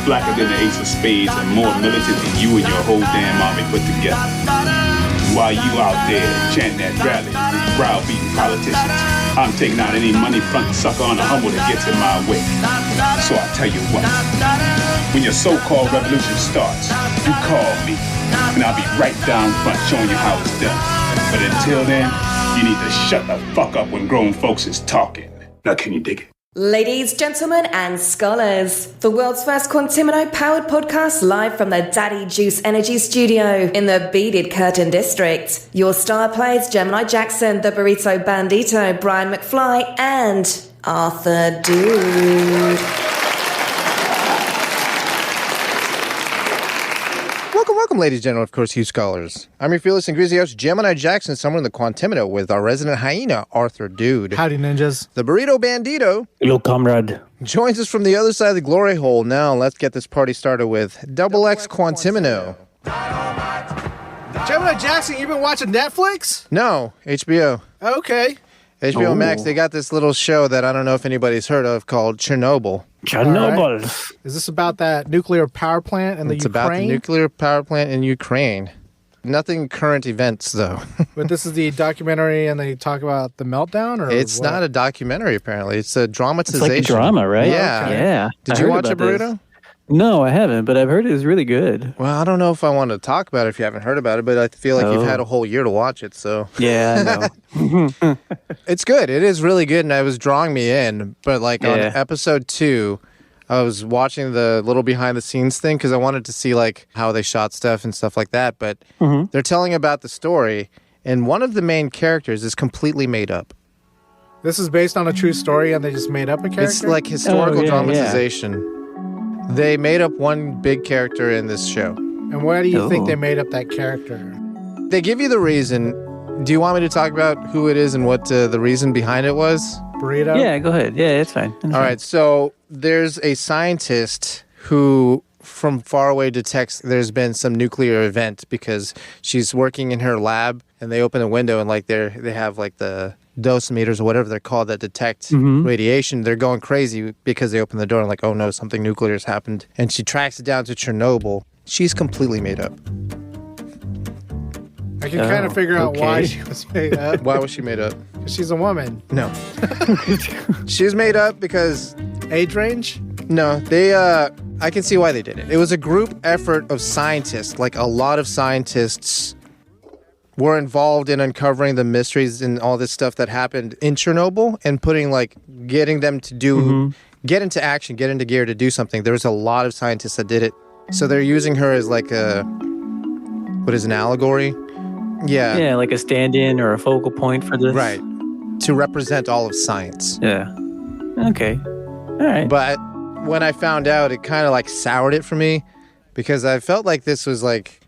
blacker than the ace of spades and more militant than you and your whole damn army put together. While you out there chanting at rallies, browbeating politicians, I'm taking out any money front sucker on a humble that gets in my way. So I tell you what, when your so-called revolution starts, you call me, and I'll be right down front showing you how it's done. But until then, you need to shut the fuck up when grown folks is talking. Now can you dig it? Ladies, gentlemen, and scholars, the world's first Quantimino-powered podcast live from the Daddy Juice Energy Studio in the Beaded Curtain District. Your star players Gemini Jackson, the Burrito Bandito, Brian McFly, and Arthur Dude. Welcome, ladies and gentlemen, of course, you scholars. I'm your fearless and greasy host, Gemini Jackson, somewhere in the Quantimino with our resident hyena, Arthur Dude. Howdy, ninjas. The Burrito Bandito. Hello, comrade. Joins us from the other side of the glory hole. Now, let's get this party started with X Quantimino. Gemini Jackson, you been watching Netflix? No, HBO. Okay. HBO Max, they got this little show that I don't know if anybody's heard of called Chernobyl. Chernobyl. Right. Is this about that nuclear power plant in the Ukraine? It's about the nuclear power plant in Ukraine. Nothing current events, though. But this is the documentary, and they talk about the meltdown? Or it's what? not a documentary, apparently. It's a dramatization. It's like a drama, right? Yeah. Okay. Yeah. Did you watch it, Burrito? No, I haven't, but I've heard it was really good. Well, I don't know if I want to talk about it if you haven't heard about it, but I feel like you've had a whole year to watch it, so. Yeah, I know. It's good. It is really good, and it was drawing me in. But like on episode 2, I was watching the little behind-the-scenes thing because I wanted to see like how they shot stuff and stuff like that. But they're telling about the story, and one of the main characters is completely made up. This is based on a true story, and they just made up a character? It's like historical dramatization. They made up one big character in this show. And why do you think they made up that character? They give you the reason. Do you want me to talk about who it is and what the reason behind it was? Burrito? Yeah, go ahead. Yeah, it's fine. All right, so there's a scientist who from far away detects there's been some nuclear event because she's working in her lab and they open a window and like they have like the dosimeters or whatever they're called that detect radiation. They're going crazy because they open the door and like, oh no, something nuclear has happened. And she tracks it down to Chernobyl. She's completely made up. I can kind of figure out why she was made up. Why was she made up? Because she's a woman. No. She was made up because... Age range? No, I can see why they did it. It was a group effort of scientists. Like a lot of scientists were involved in uncovering the mysteries and all this stuff that happened in Chernobyl and getting them to do, get into action, get into gear to do something. There was a lot of scientists that did it. So they're using her as like what is an allegory? Yeah. Yeah, like a stand-in or a focal point for this. Right. To represent all of science. Yeah. Okay. All right. But when I found out, it kind of like soured it for me because I felt like this was like...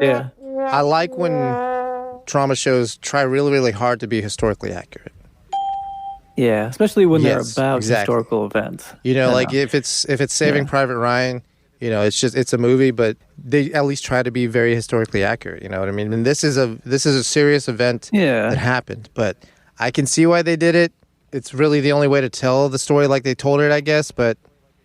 Yeah. I like when drama shows try really, really hard to be historically accurate. Yeah, especially when they're about historical events. You know, like if it's Saving Private Ryan, you know, it's a movie, but they at least try to be very historically accurate. You know what I mean? And this is a serious event that happened, but I can see why they did it. It's really the only way to tell the story like they told it, I guess, but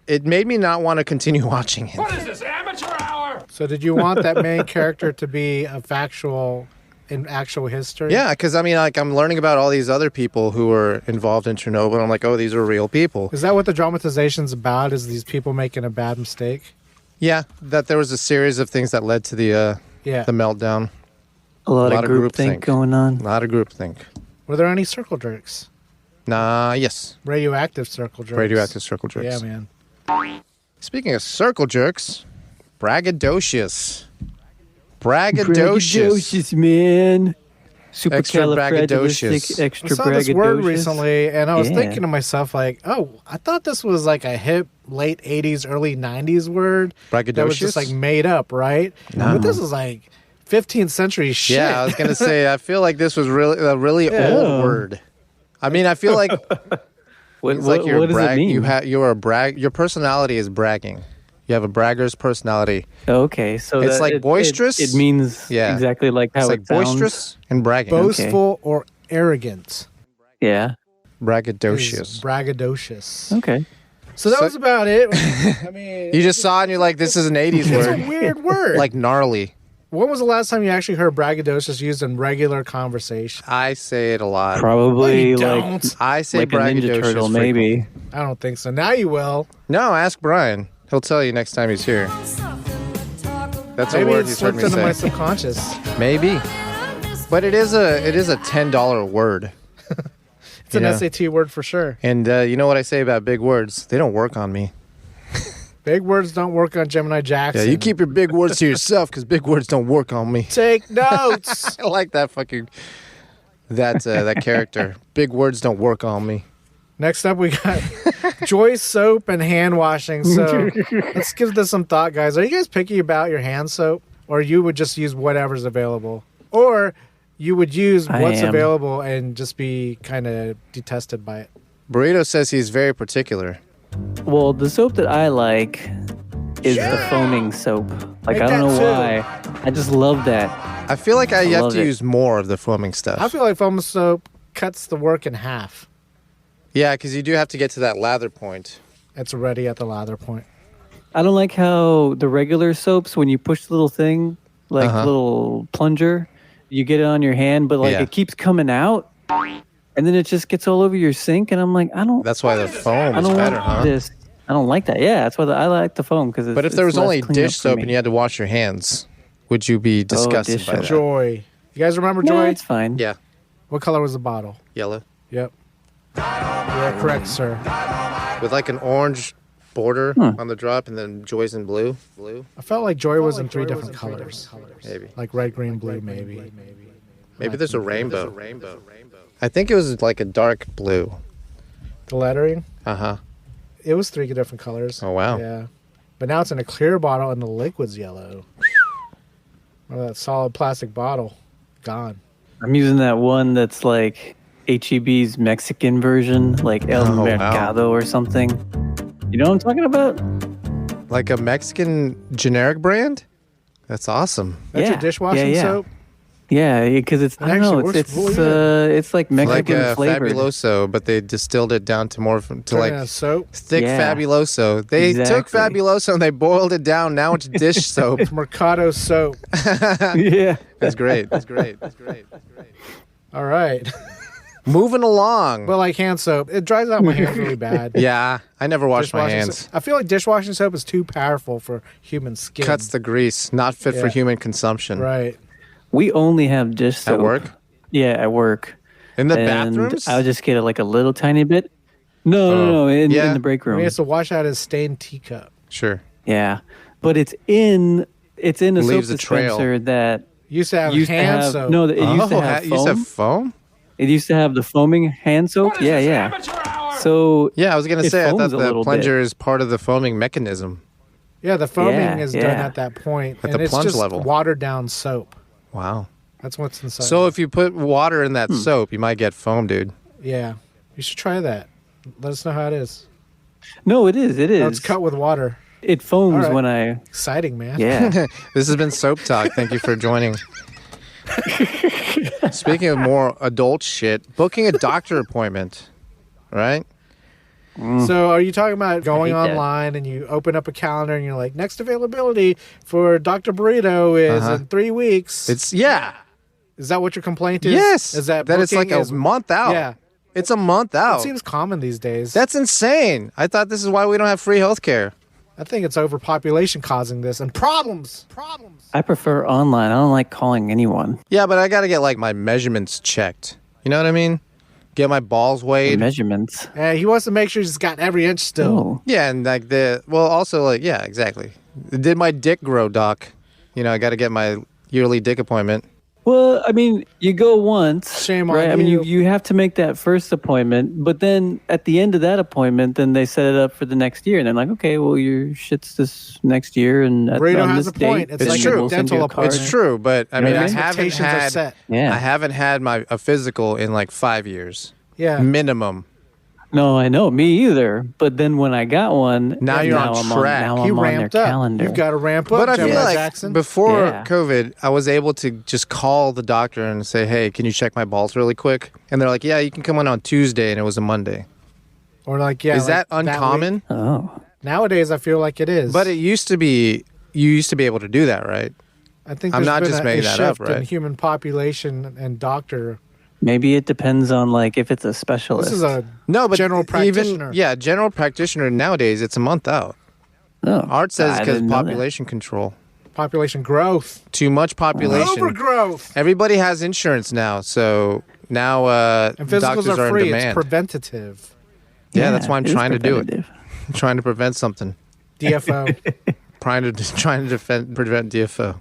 it made me not want to continue watching it. What is this, amateur hour? So did you want that main character to be in actual history? Yeah, because I mean, like I'm learning about all these other people who were involved in Chernobyl, and I'm like, oh, these are real people. Is that what the dramatization's about, is these people making a bad mistake? Yeah, that there was a series of things that led to the meltdown. A lot of groupthink going on. A lot of groupthink. Were there any circle jerks? Yes. Radioactive circle jerks. Radioactive circle jerks. Yeah, man. Speaking of circle jerks, Braggadocious. Braggadocious, man. Supercalifragilistic, extra I saw this word recently, and I was thinking to myself, like, oh, I thought this was like a hip late 80s, early 90s word. Braggadocious? That was just like made up, right? No. But this is like 15th century shit. Yeah, I was going to say, I feel like this was really a really old word. I mean, I feel like what does it mean? Your personality is bragging. You have a bragger's personality. Okay, so it's like boisterous. It means exactly like how it's it like sounds. Boisterous and bragging. Boastful or arrogant. Yeah. Braggadocious. Braggadocious. Okay. So that was about it. I mean, you just saw it and you're like, this is an 80s word. It's a weird word. Like gnarly. When was the last time you actually heard braggadocious used in regular conversation? I say it a lot. Probably I say like a Ninja Turtle, maybe. I don't think so. Now you will. No, ask Brian. He'll tell you next time he's here. That's a word he's heard me say. Maybe it slipped into my subconscious. Maybe. But it is a $10 word. It's an SAT word for sure. And you know what I say about big words? They don't work on me. Big words don't work on Gemini Jackson. Yeah, you keep your big words to yourself because big words don't work on me. Take notes. I like that fucking that character. Big words don't work on me. Next up, we got Joy soap and hand washing. So let's give this some thought, guys. Are you guys picky about your hand soap, or you would just use whatever's available, or you would use what's available and just be kind of detested by it? Burrito says he's very particular. Well, the soap that I like is the foaming soap. Like, I don't know why. I just love that. I feel like I have to use more of the foaming stuff. I feel like foaming soap cuts the work in half. Yeah, because you do have to get to that lather point. It's already at the lather point. I don't like how the regular soaps, when you push the little thing, like little plunger, you get it on your hand, but it keeps coming out. And then it just gets all over your sink, and I'm like, I don't. That's why the foam is better, huh? I don't like that. Yeah, that's why I like the foam because. But if there was only dish soap and you had to wash your hands, would you be disgusted by that? Joy. You guys remember Joy? No, it's fine. Yeah. What color was the bottle? Yellow. Yep. You're correct, sir. With like an orange border on the drop, and then Joy's in blue. I felt like Joy was in three different colors. Maybe. Like red, green, blue, maybe. Maybe there's a rainbow. I think it was like a dark blue. The lettering? Uh-huh. It was three different colors. Oh, wow. Yeah. But now it's in a clear bottle and the liquid's yellow. That solid plastic bottle. Gone. I'm using that one that's like HEB's Mexican version, like El Mercado or something. You know what I'm talking about? Like a Mexican generic brand? That's awesome. That's your dishwashing soap? Yeah, because it's I don't know, it's like Mexican flavored. Fabuloso, but they distilled it down to more soap. Thick Fabuloso. They took Fabuloso and they boiled it down. Now it's dish soap. It's Mercado Soap. Yeah, that's great. All right. Moving along. But like hand soap, it dries out my hands really bad. Yeah, I never wash my hands. I feel like dishwashing soap is too powerful for human skin. Cuts the grease, not fit for human consumption. Right. We only have dish soap. At work? Yeah, at work. In the bathrooms? I'll just get like a little tiny bit. No, in the break room. He has to wash out his stained teacup. Sure. Yeah, but it's in a soap dispenser that used to have hand soap. No, it used to have foam. Used to have foam? It used to have the foaming hand soap. Yeah. So I was gonna say I thought the plunger is part of the foaming mechanism. Yeah, the foaming is done at that point, at the plunge level. Watered down soap. Wow. That's what's inside. So if you put water in that soap, you might get foam, dude. Yeah. You should try that. Let us know how it is. No, it is. No, it's cut with water. It foams when I... Exciting, man. Yeah. This has been Soap Talk. Thank you for joining. Speaking of more adult shit, booking a doctor appointment, right? So are you talking about going online and you open up a calendar and you're like, next availability for Dr. Burrito is in 3 weeks? Is that what your complaint is? Yes. Is that it's like a month out? Yeah. It's a month out. It seems common these days. That's insane. I thought this is why we don't have free healthcare. I think it's overpopulation causing this and problems. I prefer online. I don't like calling anyone. Yeah, but I got to get like my measurements checked. You know what I mean? Get my balls weighed. Measurements. Yeah, he wants to make sure he's got every inch still. Oh. Yeah, and like exactly. Did my dick grow, doc? I got to get my yearly dick appointment. Well, I mean, you go once. Shame on right? you. I mean, you have to make that first appointment, but then at the end of that appointment, then they set it up for the next year, and they're like, okay, well, your shit's this next year, and at Burrito on has this a point. date, It's we'll true. Dental appointment. It's true, but I mean, I haven't had a physical in like 5 years. Yeah. Minimum. No, I know, me either. But then when I got one, now you're on track. Now he I'm ramped on their up. calendar. You've got to ramp up. But I feel like Jackson. before COVID, I was able to just call the doctor and say, "Hey, can you check my balls really quick?" And they're like, "Yeah, you can come in on Tuesday," and it was a Monday. Or like, yeah. Is that uncommon? Oh. Nowadays, I feel like it is. But it used to be, you used to be able to do that, right? I think I'm there's not been just a making that shift up, right? in human population and doctor. Maybe it depends on like if it's a specialist. This is a No, but general practitioner. General practitioner nowadays, it's a month out. Oh, Art says I because didn't know that. population control. Population growth. Too much population. Overgrowth. Everybody has insurance now, so now And physicals doctors are in free. It's demand. preventative. Yeah, that's why I'm it is trying to do it. preventative. I'm trying to prevent something. DFO. trying to prevent DFO.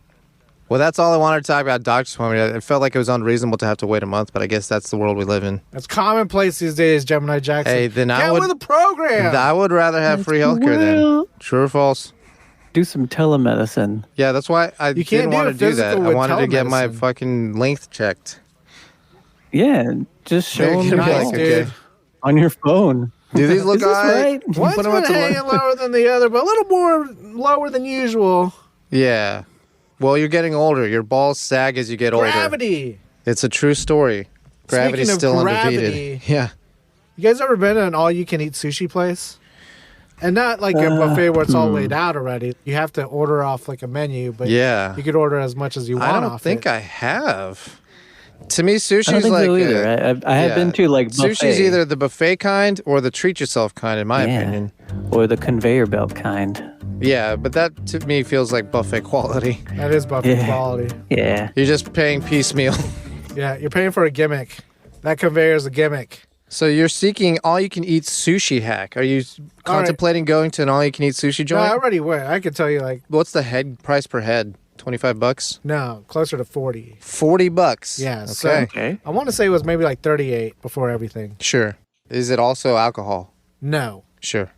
Well, that's all I wanted to talk about doctor's appointment. It felt like it was unreasonable to have to wait a month, but I guess that's the world we live in. That's commonplace these days, Gemini Jackson. Hey, then I Get would- with the program. I would rather have free healthcare then. True or false? Do some telemedicine. Yeah, that's why I You can't didn't do want it to do that. physical I with wanted to get my telemedicine. fucking length checked. Yeah, just show They're them gonna be Nice, like, dude. okay. on your phone. Do these look Is this all right? right? One's Put 'em up been to hanging lower than the other, but a little more lower than usual. Yeah. Well, you're getting older. Your balls sag as you get older. Gravity. It's a true story. Gravity's Speaking of still gravity, undefeated. Yeah. You guys ever been to an all-you-can-eat sushi place? And not like a buffet where it's all laid out already. You have to order off like a menu, but Yeah. you could order as much as you want I don't off think it. I have. To me, I sushi's don't think like so either. I have been to like buffet. Sushi's either the buffet kind or the treat yourself kind, in my opinion. or the conveyor belt kind. Yeah, but that to me feels like buffet quality. That is buffet Yeah. quality. Yeah. You're just paying piecemeal. Yeah, you're paying for a gimmick. That conveyor is a gimmick. So you're seeking all-you-can-eat sushi hack. Are you contemplating going to an all-you-can-eat sushi No, I joint? already went. I could tell you like, What's the head price per head? $25? no, closer to 40. $40. Yeah, Okay. so Okay. I want to say it was maybe like 38 before everything. Sure. Is it also alcohol? No. Sure.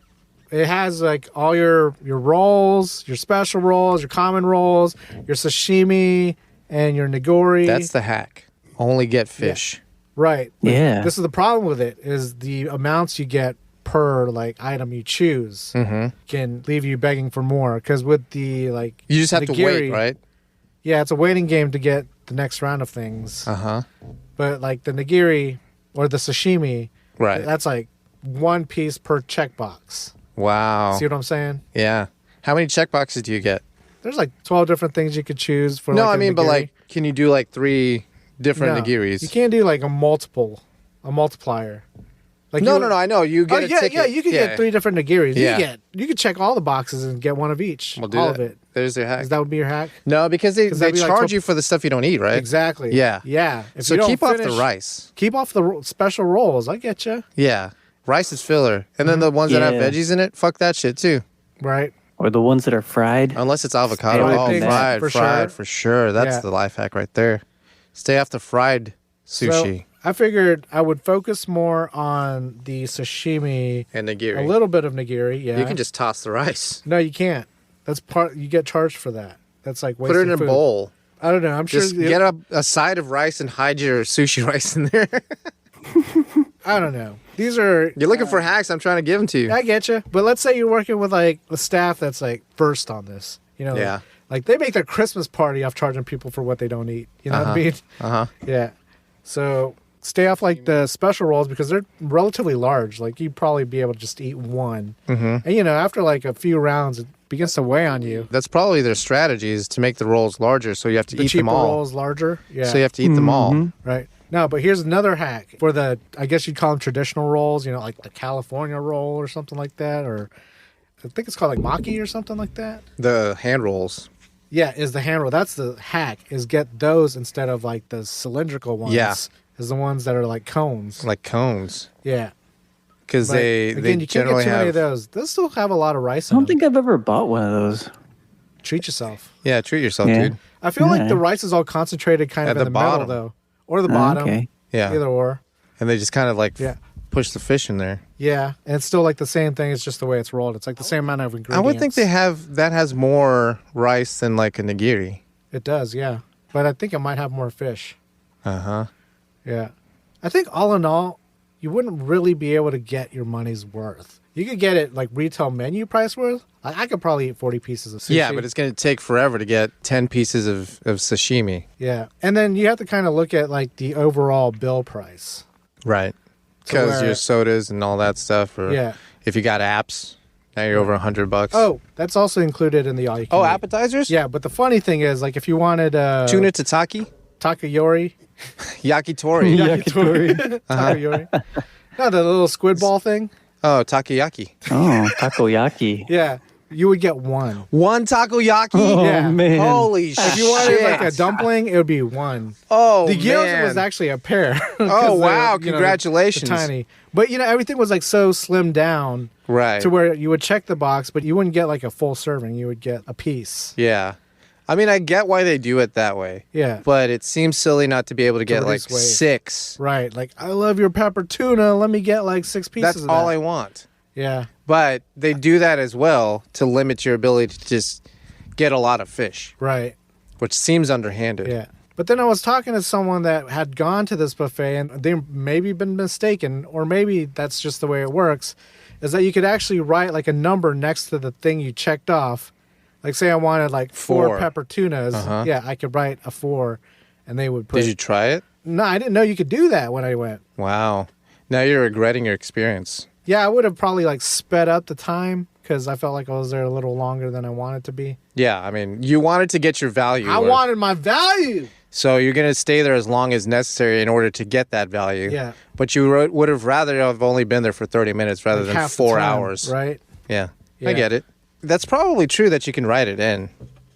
It has like all your rolls, your special rolls, your common rolls, your sashimi, and your nigori. That's the hack. Only get fish. right. But Yeah. This is the problem with it is the amounts you get per like item you choose can leave you begging for more. Because with the like You just have to wait, nigiri- right? Yeah, it's a waiting game to get the next round of things. Uh-huh. But like the nigiri or the sashimi, Right. that's like one piece per checkbox. Wow. See what I'm saying? Yeah. How many check boxes do you get? There's like 12 different things you could choose for. No, like I a mean, but nigiri. like, can you do like 3 different No, nigiris? You can't do like a multiplier. Like No, you- no. I know. You Oh, get a yeah, ticket. yeah. You could get 3 different nigiris. Yeah. You could check all the boxes and get one of each. We'll do all that. of it. There's their hack. Because that would be your hack. No, because they that'd be like charge tw- you for the stuff you don't eat, right? Exactly. Yeah. Yeah. If So you don't keep off finish- the rice. Keep off the special rolls. I get you. Yeah. Rice is filler. And then the ones that have Yeah. veggies in it, fuck that shit too. Right. Or the ones that are fried. Unless it's avocado. Stay away Oh, from that. fried For for sure. sure. That's Yeah. the life hack right there. Stay off the fried sushi So I figured I would focus more on the sashimi, and nigiri. a little bit of nigiri. Yeah. You can just toss the rice. No, you can't. That's part. You get charged for that. That's like Put it in a food. bowl. I don't know. I'm sure. Just get a side of rice and hide your sushi rice in there. I don't know. These are. You're looking for hacks. I'm trying to give them to you. I get you. But let's say you're working with like the staff that's like versed on this. You know. Yeah. Like they make their Christmas party off charging people for what they don't eat. You know what I mean? Uh-huh. Yeah. So stay off like the special rolls because they're relatively large. Like you'd probably be able to just eat one. And you know, after like a few rounds, it begins to weigh on you. That's probably their strategy is to make the rolls larger, so you have to The eat cheaper them all. rolls larger. Yeah. So you have to eat them all. Right. No, but here's another hack for the, I guess you'd call them traditional rolls, you know, like the California roll or something like that. Or I think it's called like maki or something like that. The hand rolls. Yeah, is the hand roll. That's the hack, is get those instead of like the cylindrical ones. Yeah. Is the ones that are like cones. Like cones. Yeah. Because But they again, you can't generally get too many have... of those. Those still have a lot of rice I in don't them. think I've ever bought one of those. Treat yourself. Yeah, treat yourself, Yeah. dude. I feel like Yeah. the rice is all concentrated kind At of in the the bottom. middle though. Or the bottom. Okay. Yeah. Either or. And they just kind of like Yeah. push the fish in there. Yeah. And it's still like the same thing. It's just the way it's rolled. It's like the same amount of ingredients. I would think they have... That has more rice than like a nigiri. It does, yeah. But I think it might have more fish. Uh-huh. Yeah. I think all in all, you wouldn't really be able to get your money's worth. You could get it like retail menu price worth. I could probably eat 40 pieces of sushi. Yeah, but it's going to take forever to get 10 pieces of sashimi. Yeah. And then you have to kind of look at like the overall bill price. Right. Because your sodas and all that stuff. Or Yeah. if you got apps, now you're over $100. Oh, that's also included in the all you can eat. Appetizers? Yeah, but the funny thing is, like, if you wanted Tuna tataki? Takayori. Yakitori. Yakitori. Takayori. No, the little squid ball thing. Oh, takoyaki. Oh, takoyaki. Yeah, you would get one. One takoyaki? Oh, Yeah. man. Holy shit. If you wanted like a dumpling, it would be one. Oh, The gyoza man. was actually a pair. 'Cause Oh, wow. you know, Congratulations. the tiny. But, everything was like so slimmed down Right. to where you would check the box, but you wouldn't get like a full serving. You would get a piece. Yeah. I mean, I get why they do it that way. Yeah. But it seems silly not to be able to get like reduce weight. 6. Right. Like, I love your pepper tuna. Let me get like 6 pieces That's of all that. I want. Yeah. But they do that as well to limit your ability to just get a lot of fish, Right. which seems underhanded. Yeah. But then I was talking to someone that had gone to this buffet and they maybe been mistaken, or maybe that's just the way it works, is that you could actually write like a number next to the thing you checked off. Like, say I wanted like 4 pepper tunas. Yeah, I could write a 4 and they would put... Did you try it? No, I didn't know you could do that when I went. Wow. Now you're regretting your experience. Yeah, I would have probably like sped up the time because I felt like I was there a little longer than I wanted to be. Yeah, I mean, you wanted to get your value. I wanted my value. So you're going to stay there as long as necessary in order to get that value. Yeah. But you would have rather have only been there for 30 minutes rather Like than half the 4 time, hours. Right? Yeah, Yeah. I get it. That's probably true that you can write it in.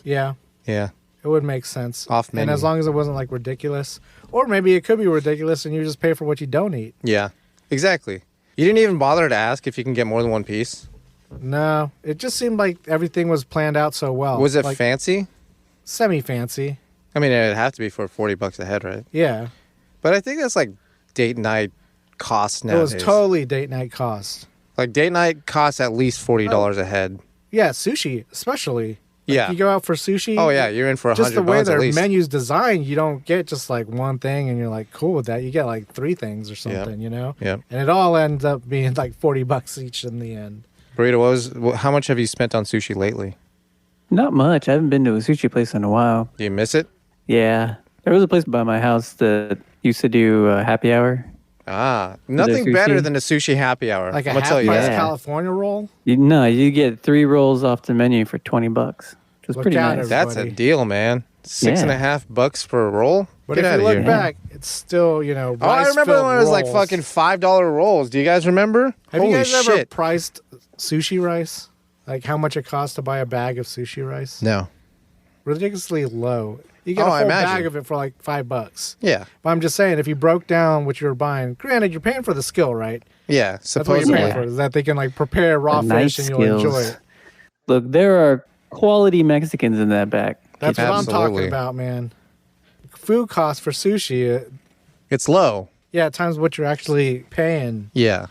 Yeah. Yeah. It would make sense. Off And menu. as long as it wasn't like ridiculous. Or maybe it could be ridiculous and you just pay for what you don't eat. Yeah, exactly. You didn't even bother to ask if you can get more than one piece? No. It just seemed like everything was planned out so well. Was it like fancy? semi-fancy? I mean, it'd have to be for $40 a head, right? Yeah. But I think that's like date night cost nowadays. It was totally date night cost. Like date night costs at least $40 a head. Yeah, sushi especially. Like, Yeah. you go out for sushi. Oh yeah, you're in for Just the $100 way at their least. menu's designed, you don't get just like one thing and you're like cool with that. You get like 3 things or something, you know? Yep. And it all ends up being like $40 each in the end. Burrito, how much have you spent on sushi lately? Not much. I haven't been to a sushi place in a while. Do you miss it? Yeah. There was a place by my house that used to do happy hour. Ah, nothing better than a sushi happy hour. Like a I'm gonna tell you half-price that. Yeah. California roll? You get 3 rolls off the menu for $20, which is Look pretty out, nice. That's a everybody. deal, man. $6.50 for a roll. But Get if out you of look here. back, it's still, Oh, I remember when it was like fucking $5 rolls. Do you guys remember? Have Holy you guys ever shit. priced sushi rice? Like how much it costs to buy a bag of sushi rice? No. Ridiculously low. You get Oh, a I full imagine. bag of it for like $5. Yeah. But I'm just saying, if you broke down what you were buying, granted, you're paying for the skill, right? Yeah, That's what supposedly. you're paying for, is that they can like prepare raw The fish nice and you'll enjoy skills. it. Look, there are quality Mexicans in that back. That's what I'm Absolutely. talking about, man. Food costs for sushi, It's low. yeah, at times what you're actually paying. Yeah.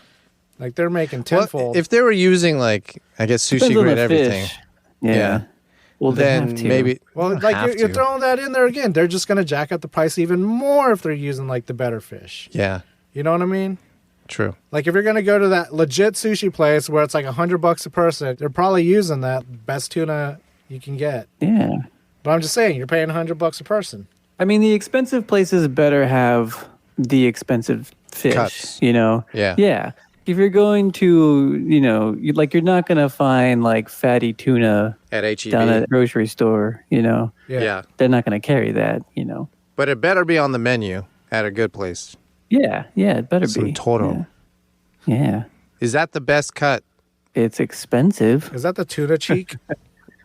Like they're making Well, tenfold. if they were using like, I guess sushi Depends on grade the everything, fish. Yeah. Yeah. Well, they then have to. maybe. well, don't like have you're to. throwing that in there again. They're just going to jack up the price even more if they're using like the better fish. Yeah, You know what I mean? true. Like if you're going to go to that legit sushi place where it's like $100 a person, they're probably using that best tuna you can get. Yeah. But I'm just saying, you're paying $100 a person. I mean, the expensive places better have the expensive fish, Cuts. you know? Yeah. Yeah. If you're going to, you're not going to find like fatty tuna At HEB. down at a grocery store, Yeah. They're not going to carry that, But it better be on the menu at a good place. Yeah, it better Some be. Toro. Yeah. Is that the best cut? It's expensive. Is that the tuna cheek?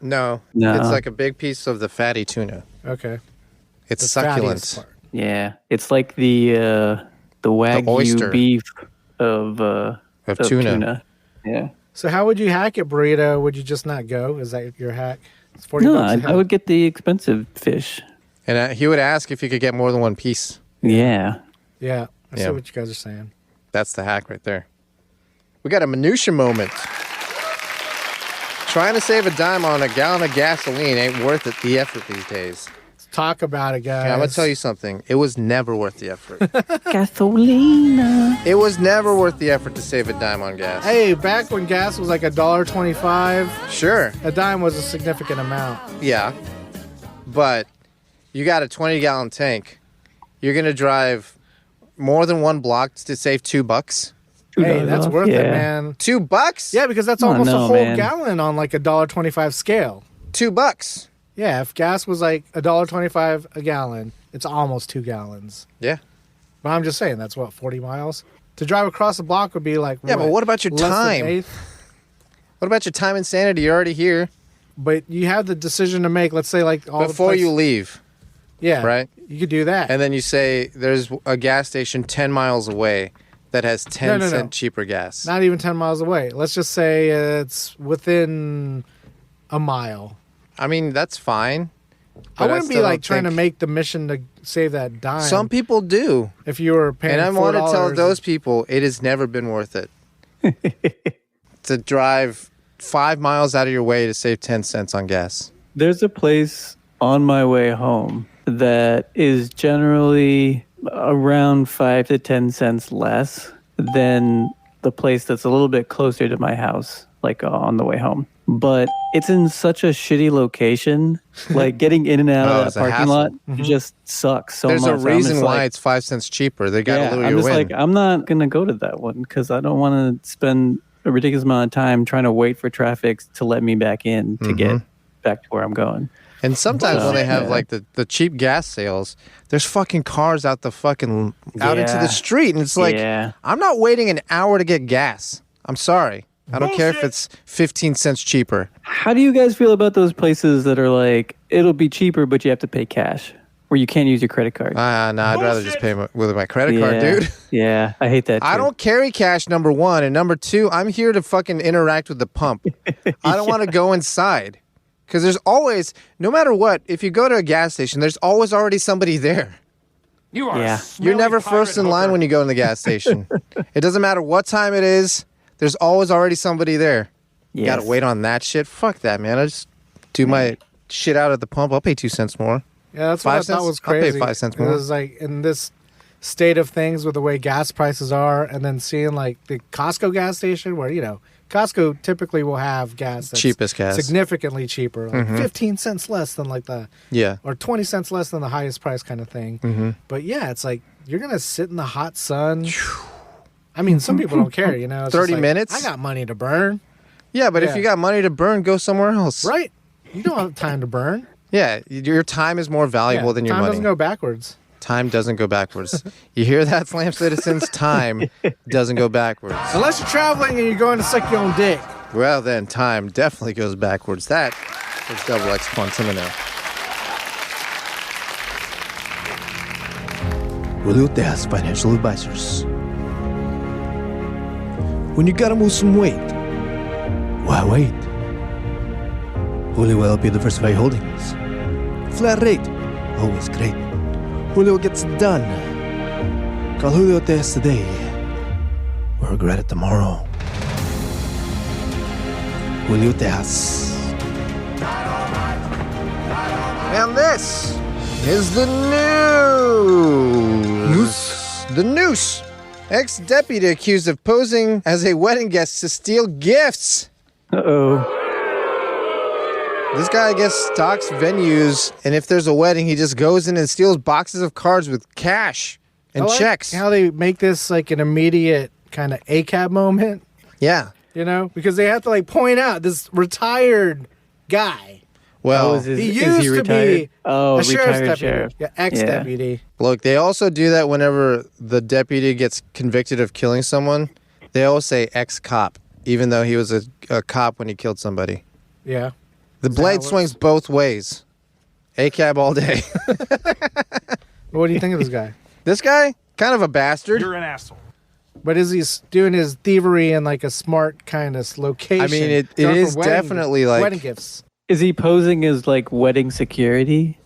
No. No. It's like a big piece of the fatty tuna. Okay. It's The succulent. fattiest part. Yeah. It's like the Wagyu oyster. beef of tuna. Yeah. So how would you hack it, Burrito? Would you just not go? Is that your hack? It's $40 No, a head. I would get the expensive fish. And he would ask if you could get more than one piece. Yeah. Yeah. I see Yeah. what you guys are saying. That's the hack right there. We got a Minutiae Moment. Trying to save a dime on a gallon of gasoline ain't worth it the effort these days. Let's talk about it, guys. Okay, I'm going to tell you something. It was never worth the effort. Gasolina. It was never worth the effort to save a dime on gas. Hey, back when gas was like $1.25, Sure. a dime was a significant amount. Yeah. But you got a 20-gallon tank. You're going to drive more than one block to save $2? Hey, that's worth it, man. $2? Yeah, because that's almost a whole gallon on like a $1.25 scale. $2. Yeah, if gas was like $1.25 a gallon, it's almost 2 gallons. Yeah. But I'm just saying, that's what, 40 miles? To drive across the block would be like, but what about your time? What about your time and sanity? You're already here. But you have the decision to make, let's say like before you leave. Yeah. Right? You could do that. And then you say there's a gas station 10 miles away that has 10-cent cheaper gas. Not even 10 miles away. Let's just say it's within a mile. I mean, that's fine. I wouldn't be like trying to make the mission to save that dime. Some people do. If you were paying $4. And I want to tell those people it has never been worth it to drive 5 miles out of your way to save 10 cents on gas. There's a place on my way home that is generally around 5 to 10 cents less than the place that's a little bit closer to my house, like on the way home. But it's in such a shitty location, like getting in and out of that parking lot just sucks so much. There's a reason why it's 5 cents cheaper. They got to lure you in. I'm just like, I'm not going to go to that one because I don't want to spend a ridiculous amount of time trying to wait for traffic to let me back in to get back to where I'm going. And sometimes when they have like the cheap gas sales, there's fucking cars out the fucking out into the street, and it's like I'm not waiting an hour to get gas. I'm sorry. I don't care if it's 15 cents cheaper. How do you guys feel about those places that are like, it'll be cheaper, but you have to pay cash, where you can't use your credit card? No, I'd rather just pay with my credit card, dude. Yeah, I hate that too. I don't carry cash, number one. And number two, I'm here to fucking interact with the pump. I don't want to go inside. Because there's always, no matter what, if you go to a gas station, there's always already somebody there. You are You're never first in line when you go in the gas station. It doesn't matter what time it is. There's always already somebody there. You gotta wait on that shit. Fuck that, man. I just do my shit out at the pump. I'll pay 2 cents more. Yeah, that's what I thought was crazy. I'll pay 5 cents more. It was like in this state of things with the way gas prices are, and then seeing like the Costco gas station where, you know, Costco typically will have gas that's cheapest gas, significantly cheaper, like 15 cents less than like the or 20 cents less than the highest price kind of thing. But yeah, it's like you're gonna sit in the hot sun. I mean, some people don't care, you know. It's 30 like, minutes. I got money to burn. Yeah, but if you got money to burn, go somewhere else. Right. You don't have time to burn. Yeah, your time is more valuable than your money. Time doesn't go backwards. Time doesn't go backwards. You hear that, Slam Citizens? Time doesn't go backwards. Unless you're traveling and you're going to suck your own dick. Well, then time definitely goes backwards. That is double X Quantimino. Minutiae financial advisors. When you gotta move some weight, why wait? Julio LP Diversified Holdings. Flat rate, always great. Julio gets it done. Call Julio Tejas today, or regret it tomorrow. Julio Tejas. And this is the news. The noose. Ex-deputy accused of posing as a wedding guest to steal gifts. Uh-oh. This guy, I guess, stalks venues, and if there's a wedding, he just goes in and steals boxes of cards with cash and checks. How they make this like an immediate kind of ACAB moment. Yeah. You know? Because they have to like point out this retired guy. Well, he used to be a sheriff's deputy. Sheriff. Yeah, ex-deputy. Look, they also do that whenever the deputy gets convicted of killing someone. They always say ex-cop, even though he was a cop when he killed somebody. Yeah. The blade swings both ways. ACAB all day. What do you think of this guy? This guy? Kind of a bastard. You're an asshole. But is he doing his thievery in like a smart kind of location? I mean, it is definitely like... wedding gifts. Is he posing as like wedding security?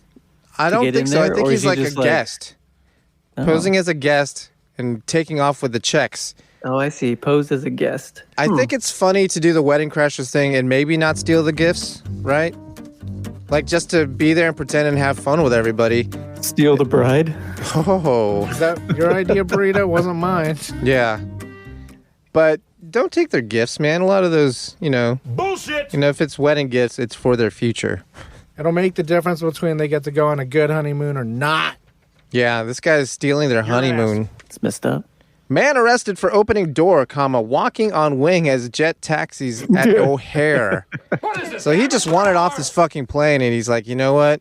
I don't think so. I think he's like a guest. Posing as a guest and taking off with the checks. Oh, I see. Posed as a guest. I think it's funny to do the wedding crashers thing and maybe not steal the gifts, right? Like just to be there and pretend and have fun with everybody. Steal the bride? Oh. Is that your idea, Burrito? Wasn't mine. Yeah. But don't take their gifts, man. A lot of those, Bullshit! If it's wedding gifts, it's for their future. It'll make the difference between they get to go on a good honeymoon or not. Yeah, this guy's stealing their honeymoon. It's messed up. Man arrested for opening door, walking on wing as jet taxis at O'Hare. So he just wanted off this fucking plane, and he's like, you know what?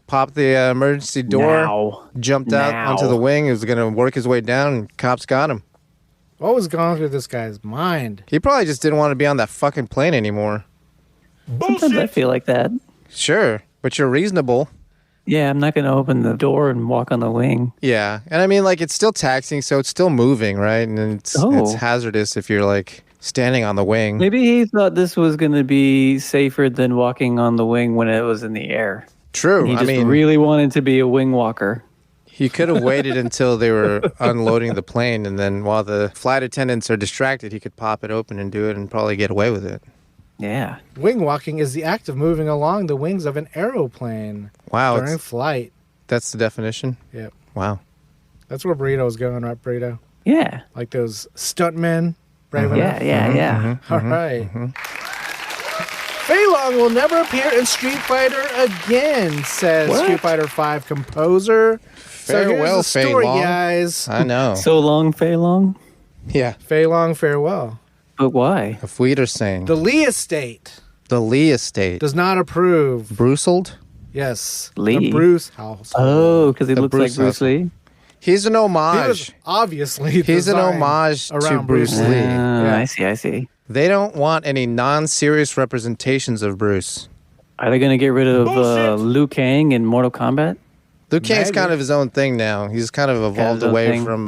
Popped the emergency door, jumped out onto the wing. He was going to work his way down, and cops got him. What was going through this guy's mind? He probably just didn't want to be on that fucking plane anymore. Sometimes I feel like that. Sure, but you're reasonable. Yeah, I'm not going to open the door and walk on the wing. Yeah, and I mean, like, it's still taxiing, so it's still moving, right? And it's hazardous if you're, like, standing on the wing. Maybe he thought this was going to be safer than walking on the wing when it was in the air. True. He just really wanted to be a wing walker. He could have waited until they were unloading the plane, and then while the flight attendants are distracted, he could pop it open and do it and probably get away with it. Yeah. Wing walking is the act of moving along the wings of an aeroplane during flight. That's the definition? Yep. Wow. That's where Burrito's going, right, Burrito? Yeah. Like those stuntmen. Brave enough. Yeah. All right. Fei Long will never appear in Street Fighter again, says Street Fighter V composer. Farewell, so here's the story, Fei Long. guys. I know. So long, Fei Long? Yeah. Fei Long, farewell. But why? A Fweet saying. The Lee estate. The Lee estate. Does not approve. Bruceled? Yes. Lee. The Bruce house. Oh, because he looks Bruce like Bruce Lee? He's an homage. He was obviously He's an homage to Bruce Lee. I see. They don't want any non-serious representations of Bruce. Are they going to get rid of Liu Kang in Mortal Kombat? Liu Kang's kind of his own thing now. He's kind of evolved away from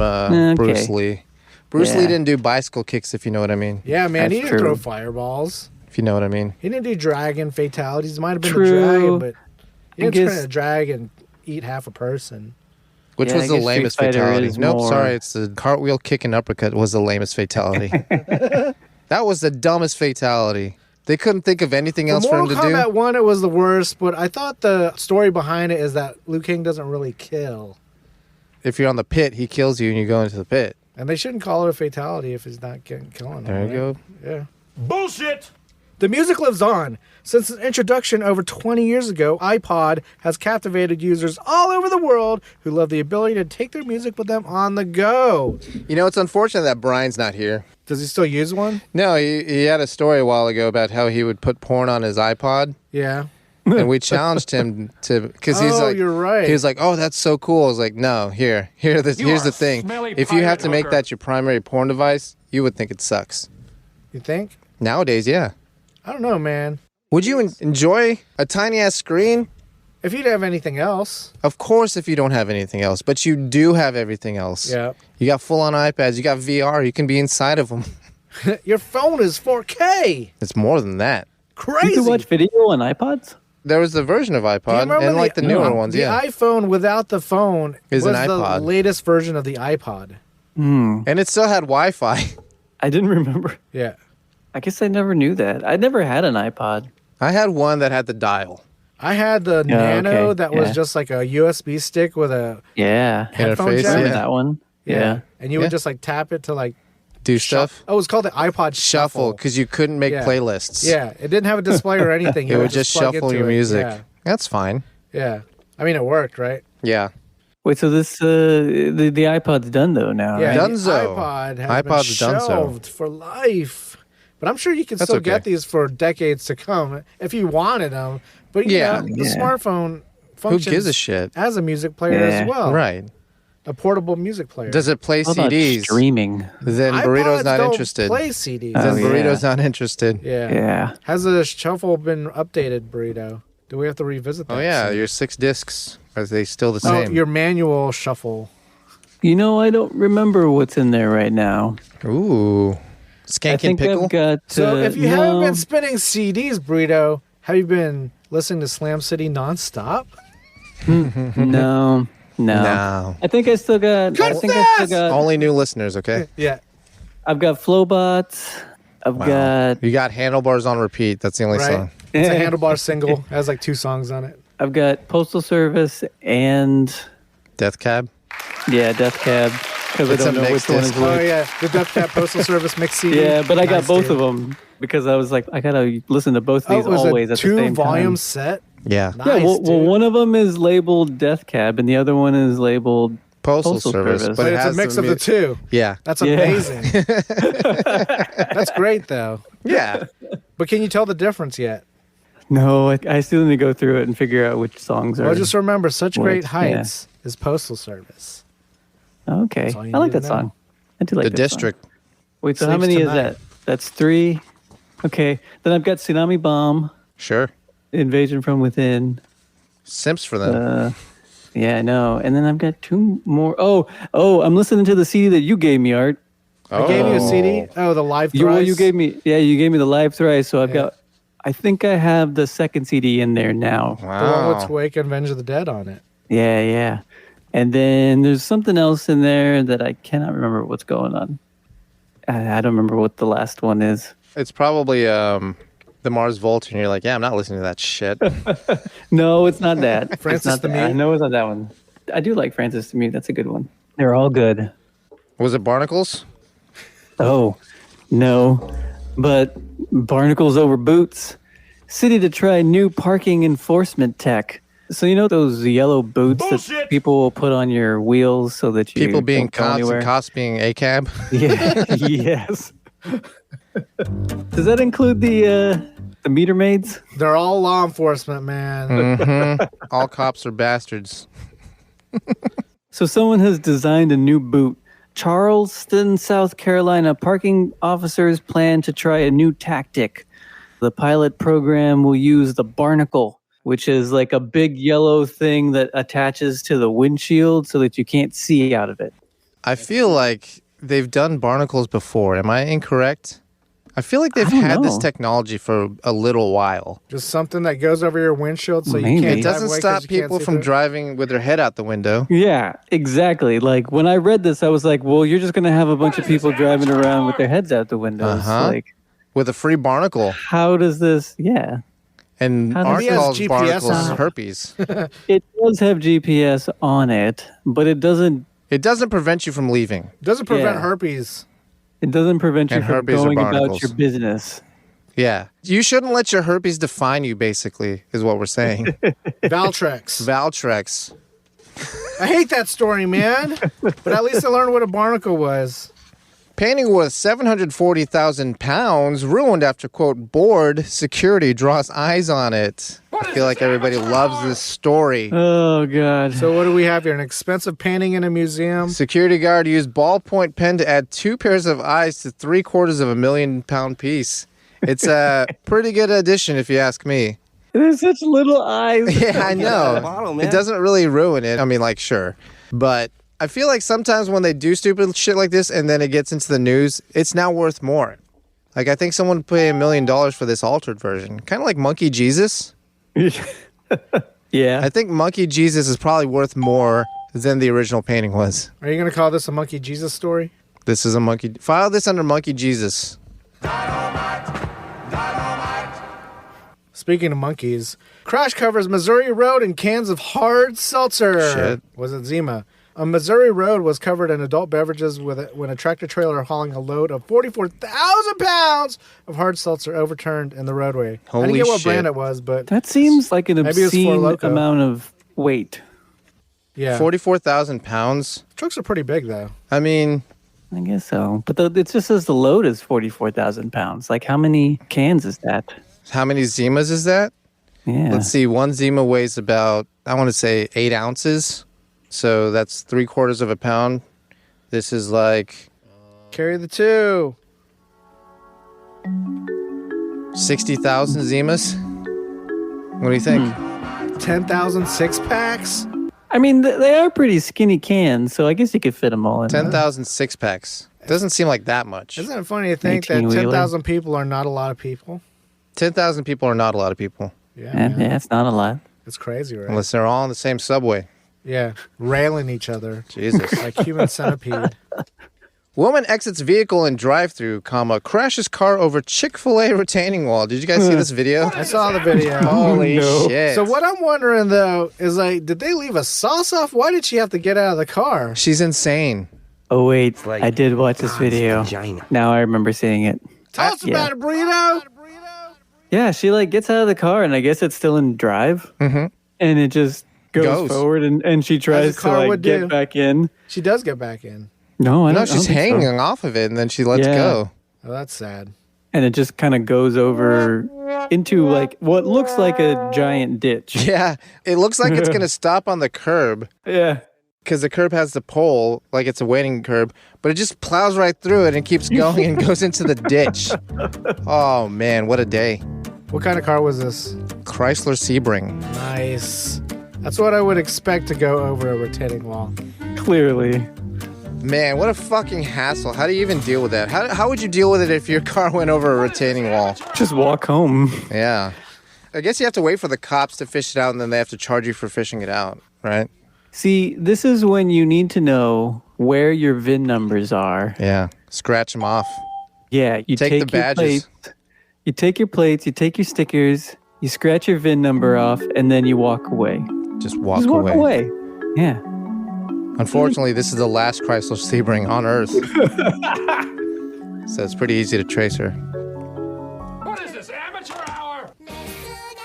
Bruce Lee. Bruce Lee didn't do bicycle kicks, if you know what I mean. Yeah, man, That's he didn't throw fireballs. If you know what I mean. He didn't do dragon fatalities. Might have been a dragon, but he didn't turn a dragon and eat half a person. Which was the lamest fatality? Nope, sorry, it's the cartwheel kick and uppercut was the lamest fatality. That was the dumbest fatality. They couldn't think of anything else for him to do. Mortal Kombat 1, it was the worst, but I thought the story behind it is that Liu Kang doesn't really kill. If you're on the pit, he kills you and you go into the pit. And they shouldn't call it a fatality if he's not killing him. There you go. Yeah. Bullshit! The music lives on. Since its introduction over 20 years ago, iPod has captivated users all over the world who love the ability to take their music with them on the go. You know, it's unfortunate that Brian's not here. Does he still use one? No, he had a story a while ago about how he would put porn on his iPod. Yeah. And we challenged him to, because he's like, you're right. He was like, oh, that's so cool. I was like, no, here's the thing. If you have to make that your primary porn device, you would think it sucks. You think? Nowadays, yeah. I don't know, man. Would you enjoy a tiny ass screen? If you'd have anything else. Of course, if you don't have anything else, but you do have everything else. Yeah. You got full on iPads. You got VR. You can be inside of them. Your phone is 4K. It's more than that. Crazy. You can watch video on iPods? There was the version of iPod and like the newer ones. The iPhone without the phone is was an iPod. The latest version of the iPod. And it still had Wi-Fi. I didn't remember. Yeah. I guess I never knew that. I never had an iPod. I had one that had the dial. I had the Nano that was just like a USB stick with a headphone interface. jack. I remember that one. Yeah. And you would just like tap it to like do stuff. Oh, it was called the iPod Shuffle because you couldn't make playlists. Yeah, it didn't have a display or anything. It would just shuffle your music. Yeah. That's fine. Yeah. I mean, it worked, right? Yeah. Wait, so this the iPod's done though now, yeah, right? Dunzo. iPod has been shelved for life. But I'm sure you can still get these for decades to come if you wanted them. But you know, the smartphone functions who gives a shit? As a music player as well. Right. A portable music player. Does it play CDs? Streaming. Then Burrito's not interested. Play CDs. Then Burrito's not interested. Yeah. Has the shuffle been updated, Burrito? Do we have to revisit that? Oh yeah, your 6 discs. Are they still the same? Your manual shuffle. You know, I don't remember what's in there right now. Ooh. Skank and Pickle? I've got, so if you haven't been spinning CDs, Burrito, have you been listening to Slam City nonstop? No. I think I still got... Only new listeners, okay? Yeah. I've got Flowbots. I've got... You got Handlebars on repeat. That's the only song. It's a Handlebar single. It has like 2 songs on it. I've got Postal Service and... Death Cab? Yeah, Death Cab. Because I don't know which one is which. Oh, yeah. The Death Cab Postal Service mix CD. Yeah, but I got both of them because I was like, I got to listen to both of these always at the same time. It was a 2-volume set? Yeah. Nice, Yeah, well, dude. one of them is labeled Death Cab, and the other one is labeled Postal Postal Service. Service. But But it it's a has mix of the two. Yeah. That's Yeah. amazing. That's great, though. Yeah. But can you tell the difference yet? No, I still need to go through it and figure out which songs are. Well, just remember, Such Great What? Heights is Postal Service. Okay, That's all you I like need to that know. song. I do like The that song. district. Wait, so how Sleeps many Tonight. is that? That's 3. Okay, then I've got Tsunami Bomb, Sure. Invasion from Within. Simps for them. Yeah, I know. And then I've got 2 more. Oh, I'm listening to the CD that you gave me, Art. I gave you a CD. Oh, the Live Thrice. You gave me the Live Thrice. So I've got. I think I have the second CD in there now. The one with Wow. Wake and Revenge of the Dead on it. Yeah. And then there's something else in there that I cannot remember what's going on. I don't remember what the last one is. It's probably the Mars Volta, and you're like, yeah, I'm not listening to that shit. No, it's not that. Francis It's not the that. Mute? I know it's not that one. I do like Francis the Mute. That's a good one. They're all good. Was it Barnacles? Oh, no. But Barnacles over Boots. City to try new parking enforcement tech. So you know those yellow boots that Bullshit! people will put on your wheels so that you People being don't go cops anywhere? and cops being a cab. Yeah. Yes. Does that include the meter maids? They're all law enforcement, man. Mm-hmm. All cops are bastards. So someone has designed a new boot. Charleston, South Carolina parking officers plan to try a new tactic. The pilot program will use the Barnacle, which is like a big yellow thing that attaches to the windshield so that you can't see out of it. I feel like they've done barnacles before. Am I incorrect? I feel like they've I don't had this know. technology for a little while. Just something that goes over your windshield so Maybe. you can't It drive doesn't away 'cause stop you can't people see from through it. driving with their head out the window. Yeah, exactly. Like when I read this, I was like, well, you're just going to have a bunch of people driving around with their heads out the windows. Uh-huh. Like, With a free barnacle. how does this? Yeah. And How does Art he has calls GPS barnacles on it? herpes. It does have GPS on it, but it doesn't It doesn't prevent you from leaving. Doesn't prevent Yeah. herpes. prevent you And from herpes are going about barnacles. your business. Yeah. You shouldn't let your herpes define you, basically, is what we're saying. Valtrex. Valtrex. I hate that story, man. But at least I learned what a barnacle was. Painting worth 740,000 pounds ruined after, quote, board security draws eyes on it. I feel like everybody loves this story. Oh, God. So what do we have here? An expensive painting in a museum? Security guard used ballpoint pen to add 2 pairs of eyes to 750,000 pound piece. It's a pretty good addition, if you ask me. There's such little eyes. Yeah, I know. It doesn't really ruin it. I mean, like, sure. But I feel like sometimes when they do stupid shit like this and then it gets into the news, it's now worth more. Like, I think someone would pay $1 million for this altered version. Kind of like Monkey Jesus. Yeah. I think Monkey Jesus is probably worth more than the original painting was. Are you going to call this a Monkey Jesus story? This is a monkey. File this under Monkey Jesus. Speaking of monkeys, crash covers Missouri Road in cans of hard seltzer. Shit. Was it Zima? A Missouri Road was covered in adult beverages when a tractor trailer hauling a load of 44,000 pounds of hard seltzer overturned in the roadway. I Holy didn't get what shit. brand it was, but That seems like an Maybe it's Four obscene Loko. amount of weight. yeah. 44,000 pounds. Trucks are pretty big, though. I mean, I guess so. But it just says the load is 44,000 pounds. Like, how many cans is that? how many Zimas is that? Yeah. Let's see. One Zima weighs about, I want to say, 8 ounces. So that's 3/4 of a pound. This is like Carry the 2. 60,000 Zimas. What do you think? 10,000 six-packs? I mean, they are pretty skinny cans, so I guess you could fit them all in. 10,000 six-packs. Doesn't seem like that much. Isn't it funny to think that 18-wheeler. 10,000 people are not a lot of people? 10,000 people are not a lot of people. Yeah, Yeah, man. yeah, it's not a lot. It's crazy, right? Unless they're all on the same subway. Yeah, railing each other Jesus. like human centipede. Woman exits vehicle in drive-thru, crashes car over Chick-fil-A retaining wall. Did you guys see this video? I saw the video. Holy shit. So what I'm wondering, though, is like, did they leave a sauce off? Why did she have to get out of the car? She's insane. Oh, wait. I did watch this video. Now I remember seeing it. Tell us Yeah. about it, Burrito. Yeah, she like gets out of the car, and I guess it's still in drive, and it just goes forward, and she tries to like get back in. She does get back in. No, she's hanging off of it, and then she lets go. Oh, that's sad. And it just kind of goes over into like what looks like a giant ditch. Yeah, it looks like it's gonna stop on the curb. Yeah. Because the curb has the pole, like it's a waiting curb, but it just plows right through it and keeps going and goes into the ditch. Oh, man, what a day. What kind of car was this? Chrysler Sebring. Nice. That's what I would expect to go over a retaining wall. Clearly. Man, what a fucking hassle. How do you even deal with that? How would you deal with it if your car went over a retaining wall? Just walk home. Yeah. I guess you have to wait for the cops to fish it out, and then they have to charge you for fishing it out, right? See, this is when you need to know where your VIN numbers are. Yeah. Scratch them off. Yeah, you take the badges. You take your plates, you take your stickers, you scratch your VIN number off, and then you walk away. Just walk away. Yeah. Unfortunately, this is the last Chrysler Sebring on Earth. So it's pretty easy to trace her. What is this, amateur hour?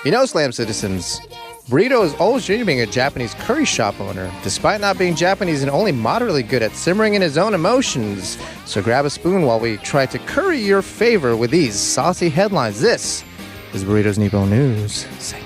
You know, Slam Citizens, Burrito is always dreaming of being a Japanese curry shop owner, despite not being Japanese and only moderately good at simmering in his own emotions. So grab a spoon while we try to curry your favor with these saucy headlines. This is Burrito's Nippon News. Segment.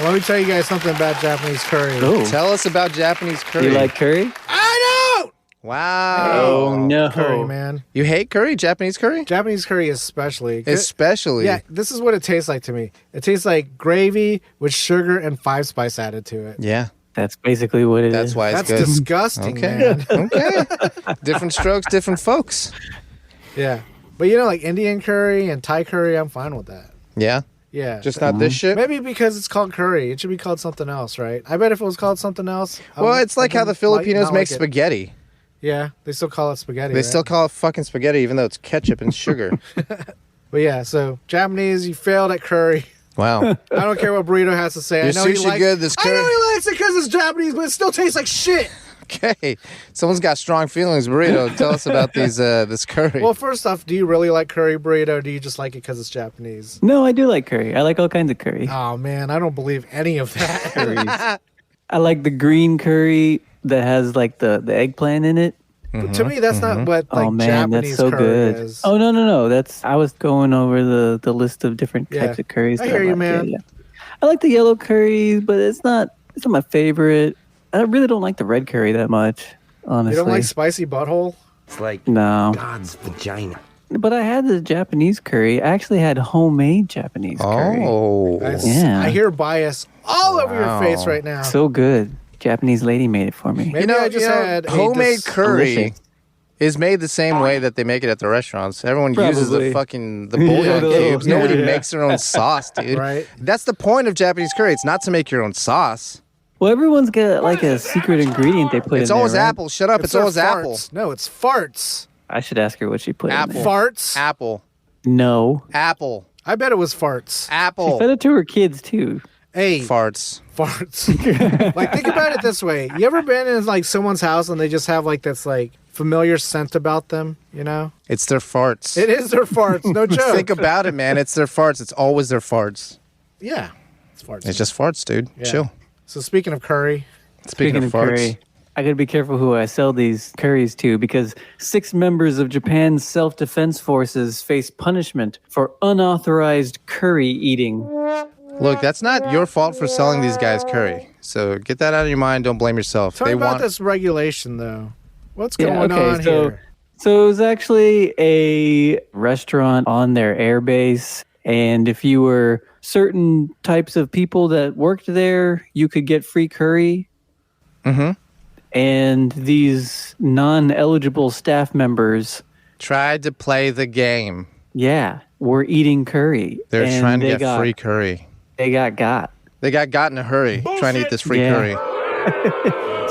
Let me tell you guys something about Japanese curry. Oh. Tell us about Japanese curry. You like curry? I don't! Wow. Oh, no. Curry, man. You hate curry? Japanese curry? Japanese curry especially. Especially. Yeah, this is what it tastes like to me. It tastes like gravy with sugar and 5-spice added to it. Yeah. That's basically what it is. That's why it's That's good. disgusting, Okay. man. Okay. Different strokes, different folks. Yeah. But you know, like Indian curry and Thai curry, I'm fine with that. Yeah. Yeah. Just not this shit? Maybe because it's called curry. It should be called something else, right? I bet if it was called something else. Well, it's like how the Filipinos make spaghetti. Yeah, they still call it spaghetti. They right? still call it fucking spaghetti, even though it's ketchup and sugar. But yeah, so Japanese, you failed at curry. Wow. I don't care what Burrito has to say. Your I know he sushi likes, good, this I curry. know he likes it because it's Japanese, but it still tastes like shit. Okay. Someone's got strong feelings, Burrito. Tell us about this curry. Well, first off, do you really like curry, Burrito, or do you just like it because it's Japanese? No, I do like curry. I like all kinds of curry. Oh, man, I don't believe any of that. Curries. I like the green curry that has like the eggplant in it. But to me, that's not what like Oh man, Japanese that's so curry good. is. Oh no. I was going over the list of different types of curries. I that hear you, like. man. Yeah. I like the yellow curry, but it's not my favorite. I really don't like the red curry that much, honestly. You don't like spicy butthole? It's like No. God's vagina. But I had the Japanese curry. I actually had homemade Japanese curry. Oh. Yeah. I hear bias all over your face right now. So good. Japanese lady made it for me. Maybe I just had a homemade curry delicious. is made the same way that they make it at the restaurants. Everyone uses the Probably. bouillon cubes. Yeah. Nobody makes their own sauce, dude. Right. That's the point of Japanese curry. It's not to make your own sauce. Well, everyone's got like a secret ingredient they put in It's there, always right? apple. Shut up. It's their always apple. farts. No, it's farts. I should ask her what she put in Apple. there. Farts. Apple. No. Apple. I bet it was farts. She Apple. fed it to her kids, too. Hey, Farts. farts. Like, think about it this way. You ever been in like someone's house and they just have like this like familiar scent about them, you know? It's their farts. It is their farts, no joke. Think about it, man. It's their farts. It's always their farts. Yeah. It's farts. It's just farts, dude. Yeah. Chill. So speaking of curry, Speaking of farts. curry, I gotta be careful who I sell these curries to because 6 members of Japan's self-defense forces face punishment for unauthorized curry eating. Look, that's not your fault for selling these guys curry. So get that out of your mind. Don't blame yourself. tell me about this regulation though. What's Yeah, going okay, on so here? So it was actually a restaurant on their airbase, and if you were certain types of people that worked there, you could get free curry. Mm-hmm. And these non-eligible staff members tried to play the game. Yeah, were eating curry. They're and trying to they get got, free curry. They got. They got in a hurry trying to eat this free curry.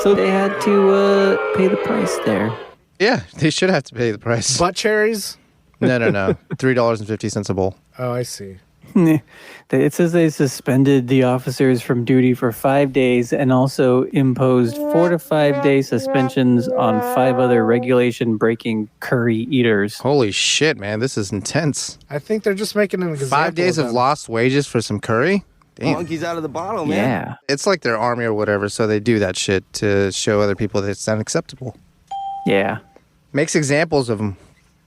So they had to pay the price there. Yeah, they should have to pay the price. Butt cherries? No. $3.50 a bowl. Oh, I see. It says they suspended the officers from duty for 5 days and also imposed 4 to 5 day suspensions on 5 other regulation-breaking curry eaters. Holy shit, man. This is intense. I think they're just making an example. 5 days of lost wages for some curry? Damn. Monkey's out of the bottle, man. Yeah. It's like their army or whatever, so they do that shit to show other people that it's unacceptable. Yeah. Makes examples of them.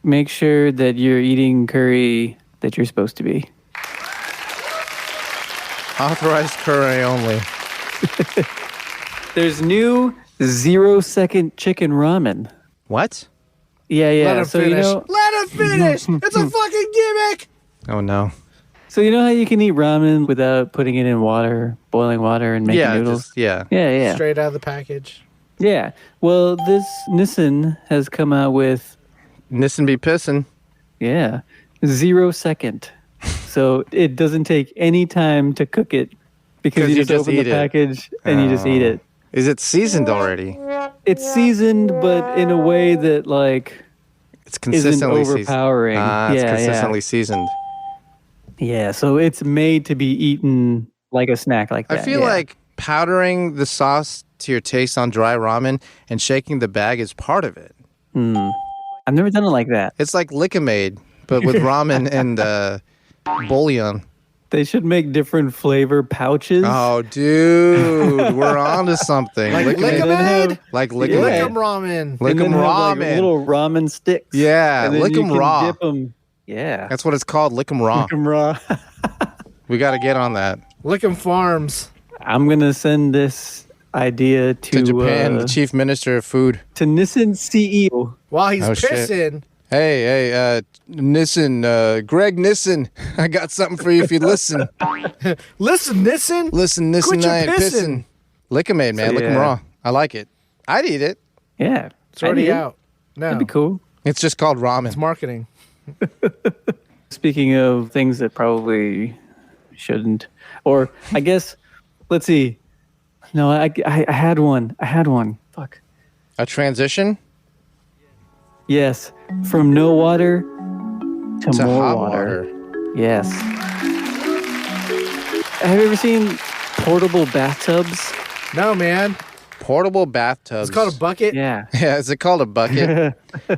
Make sure that you're eating curry that you're supposed to be. Authorized curry only. There's new 0-second chicken ramen. What? Yeah. Let him So finish. you know, Let him finish. It's a fucking gimmick. Oh, no. so you know how you can eat ramen without putting it in water, boiling water, and making noodles. Yeah. Straight out of the package. Yeah. Well, this Nissan has come out with Nissan be pissing. 0 second. So it doesn't take any time to cook it because you just open the package and you just eat it. Is it seasoned already? It's seasoned, but in a way that It's consistently isn't overpowering. It's consistently seasoned. Yeah, so it's made to be eaten like a snack like that. I feel like powdering the sauce to your taste on dry ramen and shaking the bag is part of it. I've never done it like that. It's like Lick-a-Maid, but with ramen and bouillon. They should make different flavor pouches. Oh, dude, we're on to something. Like Lick-a-Maid? Like Lick-a-Maid. Lick 'em ramen. Lick 'em And then have, ramen. little ramen sticks. Yeah, And then lick you 'em can raw. Dip 'em. Yeah. That's what it's called, Lick 'em raw. Lick 'em raw. We got to get on that. Lick 'em farms. I'm going to send this idea To Japan, the chief minister of food. to Nissan CEO. While he's Oh, shit. pissing. Hey, Nissan, Greg Nissan, I got something for you if you listen. Listen, Nissan. Listen, Nissan, Quit your I ain't pissing. pissing. Lick-a-Maid, man, lick 'em Yeah. raw. I like it. I'd eat it. Yeah. It's already I'd eat it. out. No. That'd be cool. It's just called It's ramen. marketing. Speaking of things that probably shouldn't, or I guess, let's see. No, I had one. Fuck. A transition Yes. From no water to to more hot water. water. Yes. Have you ever seen portable bathtubs? No, man. Portable bathtubs. It's called a bucket. Yeah. Yeah, is it called a bucket?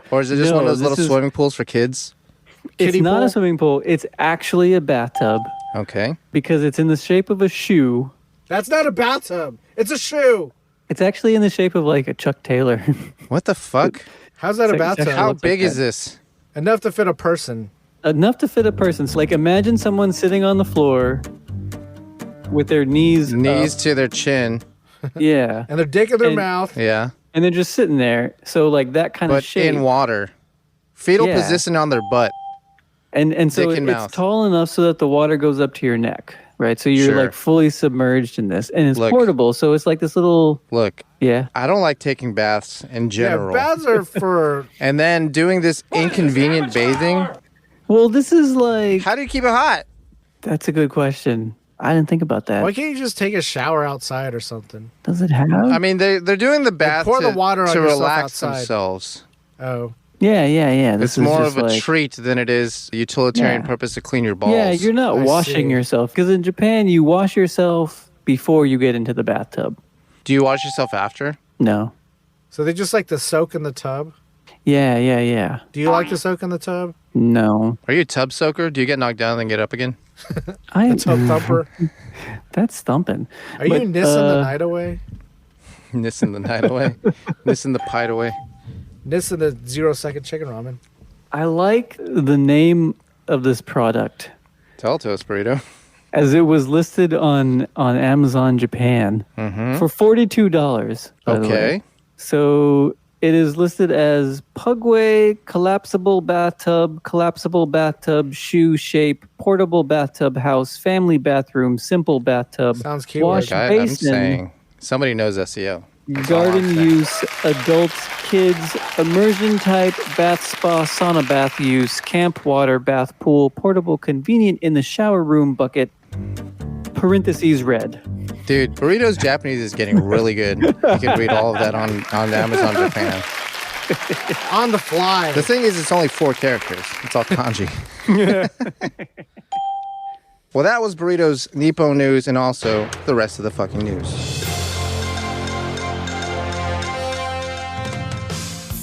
Or is it just No, one of those this little is- swimming pools for kids? It's Kiddie not pool? a swimming pool. It's actually a bathtub Okay. because it's in the shape of a shoe. That's not a bathtub. It's a shoe. It's actually in the shape of like a Chuck Taylor. What the fuck? How's that a It's like- bathtub? How looks like big is that. this? Enough to fit a person. Enough to fit a person. So like imagine someone sitting on the floor with their knees Knees up. to their chin. Yeah. And their dick in their And- mouth. Yeah. And they're just sitting there. So like that kind of But shape. in water. Fetal Yeah. position on their butt. And so dick and it's mouth. tall enough so that the water goes up to your neck, right? So you're Sure. like fully submerged in this. And it's Look. portable. So it's like this little, Look, yeah. I don't like taking baths in general. Yeah, baths are for. And then doing this inconvenient bathing. Well, this is like, How do you keep it hot? that's a good question. I didn't think about that. Why can't you just take a shower outside or something? Does it have? I mean, they're doing the bath pour to, the water on to yourself relax outside. themselves. Oh. Yeah. This It's is more just of a like, treat than it is a utilitarian Yeah. purpose to clean your balls. Yeah, you're not I washing see. yourself because in Japan you wash yourself before you get into the bathtub. Do you wash yourself after? No. So they just like to soak in the tub? Yeah. Do you like to soak in the tub? No. Are you a tub soaker? Do you get knocked down and then get up again? I The tub thumper? That's thumping. Are you Nissing the night away? Nissing the night away. Nissing the pite away. Nissing the 0-second chicken ramen. I like the name of this product Tell it to us, Burrito. as it was listed on Amazon Japan for $42. by the way. Okay. So it is listed as Pugway collapsible bathtub, shoe shape, portable bathtub house, family bathroom, simple bathtub, Sounds cute. wash I'm basin, saying somebody knows SEO. garden use, adults, kids, immersion type, bath spa, sauna bath use, camp water, bath pool, portable, convenient in the shower room bucket, parentheses red. Dude, Burrito's Japanese is getting really good. You can read all of that on Amazon Japan. On the fly. The thing is, it's only 4 characters. It's all kanji. Well, that was Burrito's Nippon news and also the rest of the fucking news.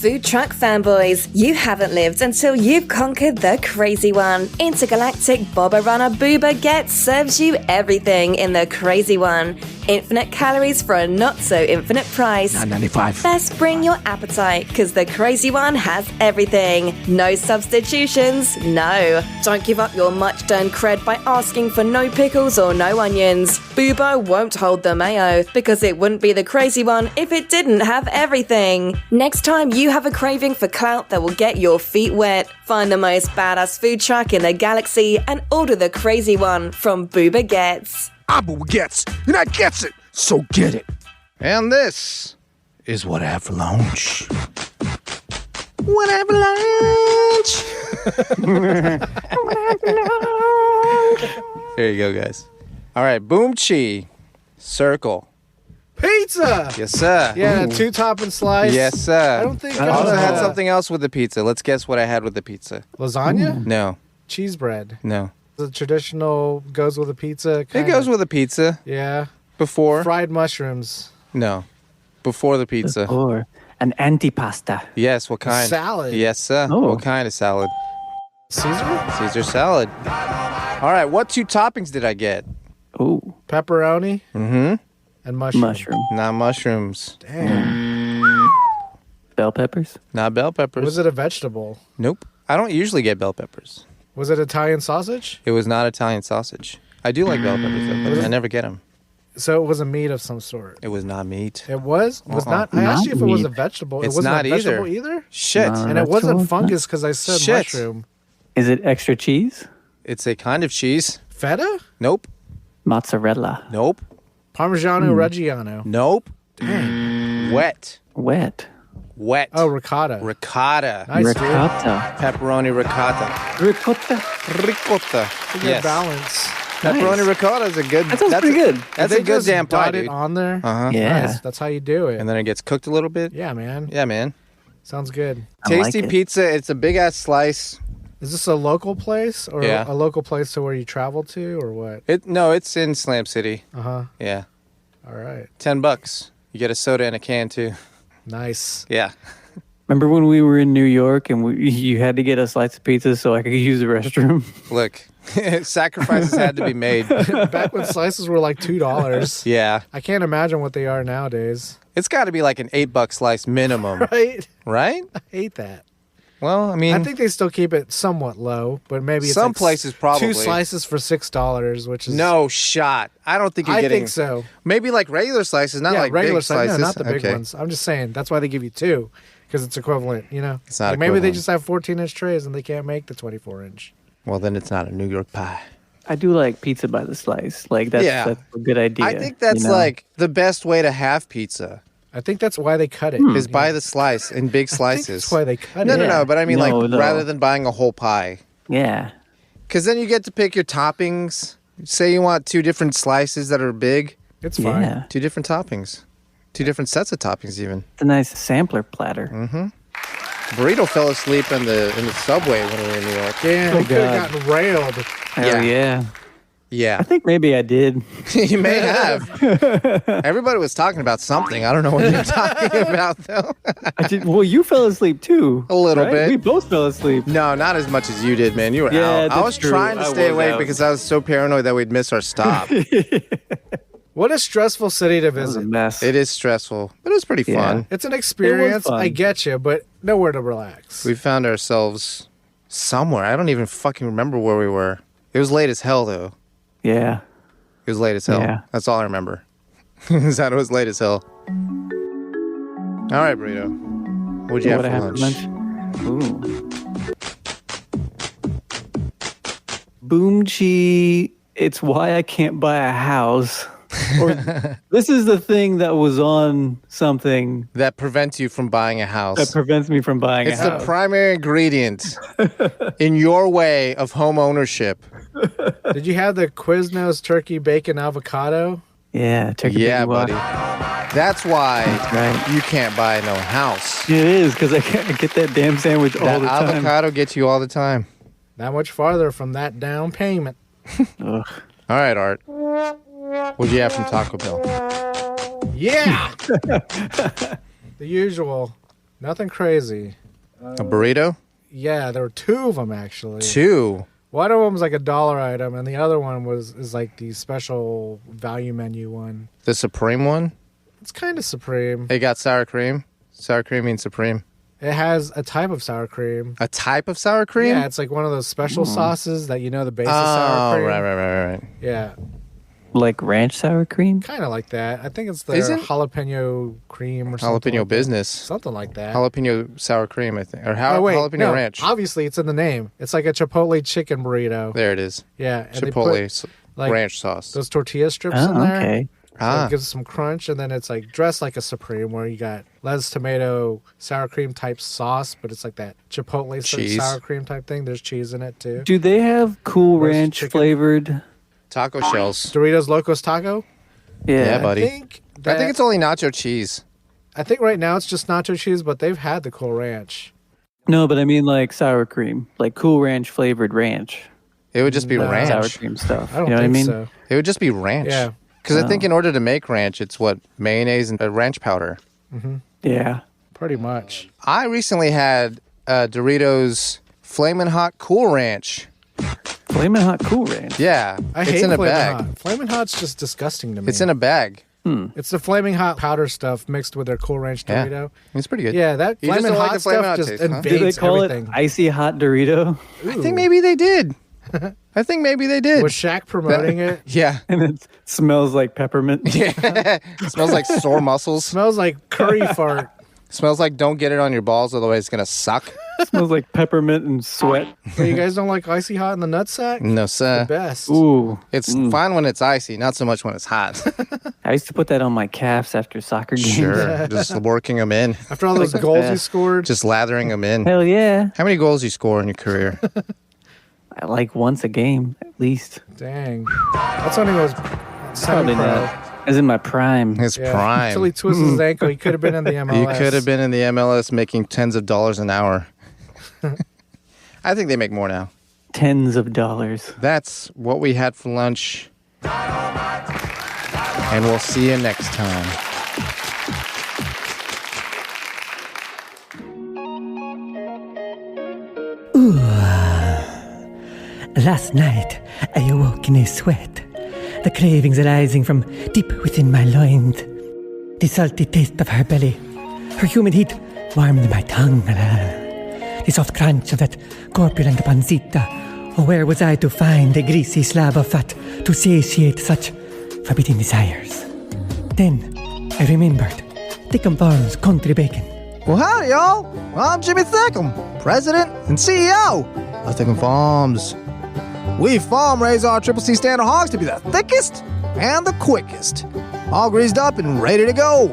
Food truck fanboys, you haven't lived until you've conquered the crazy one. Intergalactic Boba Runner Booba Get serves you everything in the crazy one. Infinite calories for a not-so-infinite price. $9.95. Best bring your appetite, because the crazy one has everything. No substitutions, no. Don't give up your much-done cred by asking for no pickles or no onions. Boobo won't hold the mayo, because it wouldn't be the crazy one if it didn't have everything. Next time you have a craving for clout that will get your feet wet, find the most badass food truck in the galaxy and order the crazy one from Booba Gets. Abu gets, and I gets it, so get it. And this Is what I have for lunch. what I have lunch. There you go, guys. All right, Boomchi Circle. Pizza. Yes, sir. Yeah, 2-topping slice. Yes, sir. I don't think I also had something else with the pizza. Let's guess what I had with the pizza. Lasagna? No, Cheese bread. no. The traditional goes with a pizza. It goes with a pizza. Yeah. Before? Fried mushrooms. No. Before the pizza. Or an antipasta. Yes, what kind? Salad. Yes, sir. Oh. What kind of salad? Caesar? Caesar salad. All right, what 2 toppings did I get? Oh, Pepperoni Mm-hmm. and mushroom. mushroom. Not mushrooms. Damn. Bell peppers. Not bell peppers. Was it a vegetable? Nope. I don't usually get bell peppers. Was it Italian sausage? It was not Italian sausage. I do like bell peppers, though, but I never get them. So it was a meat of some sort. It was not meat. It was? It was not? I Not asked you if it was a meat. vegetable. It's it wasn't not a vegetable either. either? Shit. No. And it wasn't Vegetable? fungus because I said Shit. mushroom. Is it extra cheese? It's a kind of cheese. Feta? Nope. Mozzarella. Nope. Parmigiano Reggiano. Nope. Dang. Wet. Wet. Wet. Oh, ricotta. Ricotta. Nice, dude. Ricotta. Pepperoni ricotta. Ricotta. Ricotta. Good Yes. balance. Pepperoni Nice. ricotta is a good. That sounds pretty good. That's They a good just damn pie, dot it dude. on there. Uh-huh. Yeah. Nice. That's how you do it. And then it gets cooked a little bit. Yeah, man. Yeah, man. Sounds good. I like Tasty it. pizza. It's a big ass slice. Is this a local place or Yeah. a local place to where you travel to or what? No, it's in Slam City. Uh-huh. Yeah. All right. $10. You get a soda and a can too. Nice. Yeah. Remember when we were in New York and you had to get a slice of pizza so I could use the restroom? Look, sacrifices had to be made. Back when slices were like $2. Yeah. I can't imagine what they are nowadays. It's got to be like an $8 slice minimum, Right? right? I hate that. Well, I mean, I think they still keep it somewhat low, but maybe it's some like places probably. 2 slices for $6, which is No shot. I don't think you're I getting. think so. Maybe like regular slices, not Yeah, like regular big slices, slices. no, not the big Okay. ones. I'm just saying that's why they give you 2 because it's equivalent. You know, It's not Like maybe they equivalent. just have 14-inch trays and they can't make the 24-inch. Well, then it's not a New York pie. I do like pizza by the slice. Like that's Yeah. a good idea. I think that's you know? like the best way to have pizza I think that's why they cut it. is by the slice in big I think slices. that's why they cut No, it. no, Yeah. no. But I mean, No, like, no. rather than buying a whole pie. Yeah. Because then you get to pick your toppings. Say you want 2 different slices that are big, It's fine. Yeah. 2 different toppings, 2 different sets of toppings even. It's a nice sampler platter. Burrito fell asleep in the subway when we were in New York. Damn, Oh, you could have God. gotten railed. Hell yeah. Yeah, I think maybe I did. you may have. Everybody was talking about something. I don't know what you're talking about, though. I did. Well, you fell asleep too. A little right? bit. We both fell asleep. No, not as much as you did, man. You were Yeah, out. I that's was true. trying to I stay was awake out. because I was so paranoid that we'd miss our stop. What a stressful city to That was a visit. mess. It is stressful, but it was pretty Yeah. fun. It's an experience. fun. I get you, but nowhere to relax. We found ourselves somewhere. I don't even fucking remember where we were. It was late as hell, though. Yeah. It was late as hell. Yeah. That's all I remember. Is that it was late as hell. All right, Burrito. What'd you have What for I have lunch? Ooh. Boomchi. It's why I can't buy a house. Or this is the thing that was on something That prevents you from buying a house. that prevents me from buying It's a the house. primary ingredient in your way of home ownership. Did you have the Quiznos turkey bacon avocado? Yeah, turkey Yeah, bacon buddy. wash. That's why Right. you can't buy no house. It is because I can't get that damn sandwich all That the time. avocado gets you all the time. Not much farther from that down payment. All right, Art. What'd you have from Taco Bell? Yeah. The usual. Nothing crazy. A burrito? Yeah, there were 2 of them actually. 2? One of them was like a $1 item, and the other one is like the special value menu one. The Supreme one? It's kind of supreme. It got sour cream. Sour cream means supreme. It has a type of sour cream. A type of sour cream? Yeah, it's like one of those special sauces that the base of sour cream. Oh, right. Yeah. Like ranch sour cream? Kind of like that. I think it's the jalapeno cream or something. Jalapeno like business. Something like that. Jalapeno sour cream, I think. Or jalapeno ranch. Obviously, it's in the name. It's like a Chipotle chicken burrito. There it is. Yeah. And Chipotle like, ranch sauce. Those tortilla strips in there. Okay. So it gives it some crunch, and then it's like dressed like a Supreme where you got lettuce, tomato, sour cream type sauce, but it's like that Chipotle sour cream type thing. There's cheese in it too. Do they have Cool Ranch flavored taco shells? Doritos Locos Taco? Yeah, buddy. I think it's only nacho cheese. I think right now it's just nacho cheese, but they've had the Cool Ranch. No, but I mean like sour cream, like Cool Ranch flavored ranch. It would just be ranch. Sour cream stuff. I don't you know think what I mean? so. It would just be ranch. Yeah. Because I think in order to make ranch, it's mayonnaise and ranch powder. Mm-hmm. Yeah. Pretty much. I recently had Doritos Flamin' Hot Cool Ranch. Flamin' Hot Cool Ranch? Yeah. I it's hate in a Flamin' bag. Hot. Flamin' Hot's just disgusting to me. It's in a bag. It's the Flaming Hot powder stuff mixed with their Cool Ranch Dorito. Yeah. It's pretty good. Yeah, that You just Flamin' don't like Hot the Flamin' stuff Hot just taste, huh? Do they invades call everything. it Icy Hot Dorito? I think maybe they did. I think maybe they did. Was Shaq promoting it? Yeah. And it smells like peppermint. Yeah. It smells like sore muscles. Smells like curry fart. Smells like don't get it on your balls, otherwise it's going to suck. Smells like peppermint and sweat. So you guys don't like Icy Hot in the nutsack? No, sir. The best. Ooh. It's fine when it's icy, not so much when it's hot. I used to put that on my calves after soccer games. Sure. Just working them in. After all those goals you scored. Just lathering them in. Hell yeah. How many goals you score in your career? I like once a game, at least. Dang. That's when he was Probably semi-pro. not. I was in my prime. His Yeah. prime. Until he twisted his ankle. He could have been in the MLS. You could have been in the MLS making tens of dollars an hour. I think they make more now. Tens of dollars. That's what we had for lunch. And we'll see you next time. Last night, I awoke in a sweat, the cravings arising from deep within my loins. The salty taste of her belly, her humid heat warmed my tongue. The soft crunch of that corpulent pancita. Oh, where was I to find a greasy slab of fat to satiate such forbidding desires? Then I remembered Thickum Farms country bacon. Well, howdy, y'all. I'm Jimmy Thickum, President and CEO of Thickum Farms. We farm raise our Triple C standard hogs to be the thickest and the quickest. All greased up and ready to go.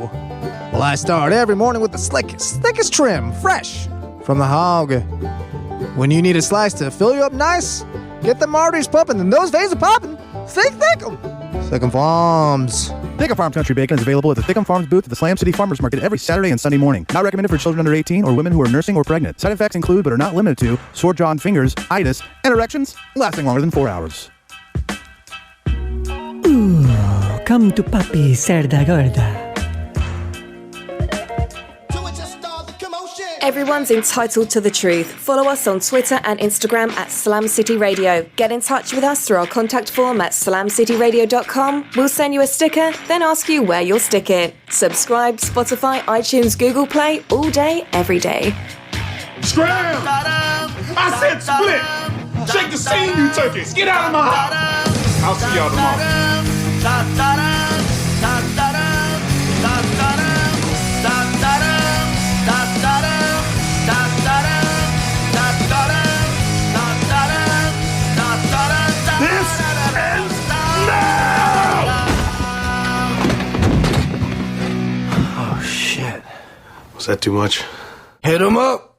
Well, I start every morning with the slickest, thickest trim, fresh from the hog. When you need a slice to fill you up nice, get them arteries pumping and those veins are popping. Think Thickum. Thickum Farms. Thickum Farms Country Bacon is available at the Thickum Farms booth at the Slam City Farmers Market every Saturday and Sunday morning. Not recommended for children under 18 or women who are nursing or pregnant. Side effects include, but are not limited to, sore jaw and fingers, itis, and erections lasting longer than 4 hours. Ooh, come to Papi Cerda Gorda. Everyone's entitled to the truth. Follow us on Twitter and Instagram at Slam City Radio. Get in touch with us through our contact form at slamcityradio.com. We'll send you a sticker, then ask you where you'll stick it. Subscribe, Spotify, iTunes, Google Play, all day, every day. Scram! I said split! Shake the scene, you turkeys! Get out of my house! I'll see y'all tomorrow. This ends now! Oh, shit. Was that too much? Hit him up!